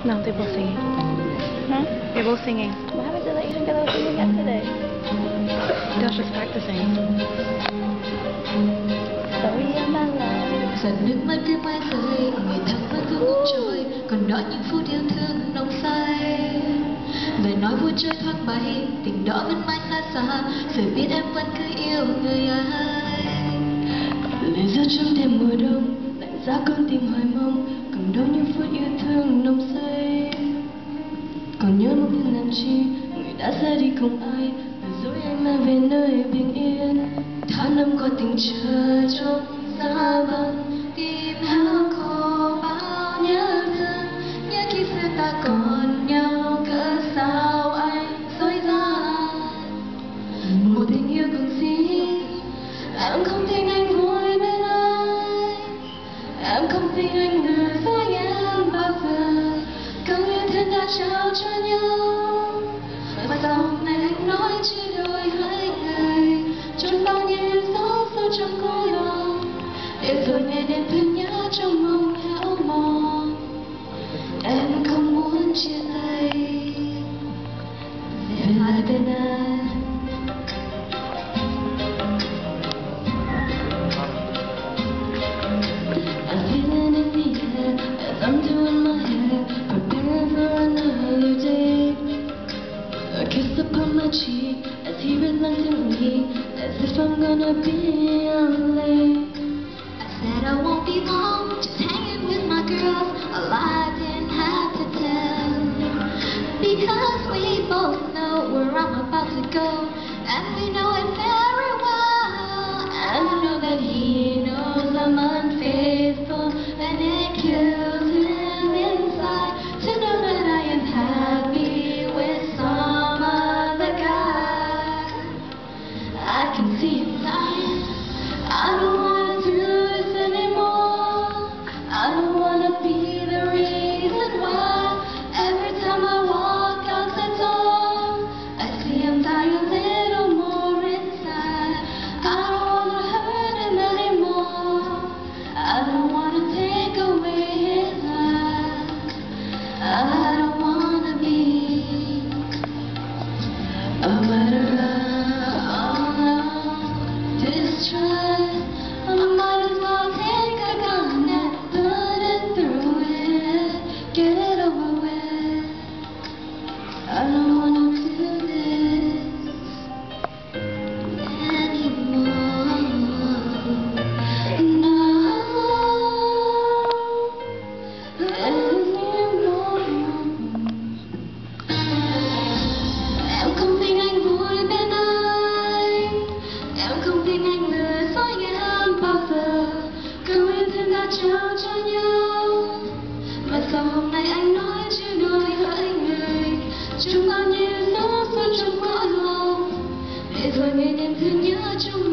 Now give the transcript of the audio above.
No, they're both singing. Huh? They're both singing. What happened to that? You didn't get those singing yesterday. That's just practicing. Sorry, I'm not lying. Dần nước mắt cứ mãi rơi, ngày tháng vẫn cứ ngút trôi, còn đó những phút yêu thương nồng say. Lời nói vui chơi thoáng bay, tình đó vẫn mãi xa xa, giờ biết em vẫn cứ yêu người ai. Lời rơi trong đêm mùa đông, lạnh giá con tim hoài mong, còn đâu những phút yêu thương nồng say. Còn nhớ một lần làm chi, người đã ra đi không ai, lừa dối anh mang về nơi bình yên. Tháng năm qua tình chờ trong xa vắng, tim hao khô bao nhớ thương, nhớ khi xưa ta còn nhau cỡ sao anh dối gian. Một tình yêu cùng gì, em không tin anh vui bên ai, em không tin anh ngờ với em bao giờ, câu yêu thương đã trao cho nhau. Mà sao hôm nay anh nói chia đôi hai người, chôn bao nhiêu gió sâu trong khối lòng, để rồi ngày đêm thương nhớ trong mong héo mòn. Em không muốn chia tay, về lại bên anh. I'm feeling in the air as I'm doing my hair, preparing for another day. A kiss upon my cheek as he reluctantly, as if I'm gonna be late. I said I won't be long, just hanging with my girls. A lie I didn't have to tell, because we both know where I'm about to go, and we know it very well. And I know that he knows I'm unfaithful, and it kills him inside to know that I am happy with some other guy. I can see him dying. I don't wanna do this anymore. I don't wanna be the reason why every time I walk out the door, I see him die a little more inside. I don't wanna hurt him anymore. I don't wanna take away his life. I don't wanna be a murderer. Distrust, I might as well take a gun and put it through it, get it over with. I don't wanna do this anymore. No, anymore. Em không tin anh vui bên anh, em không tin anh lừa dối em bao giờ, câu yêu thương đã trao cho nhau. Mà sao hôm nay anh nói chia đôi hai người, chung bao nhiêu gió sâu trong mỗi lòng, để rồi ngày đêm thương nhớ trong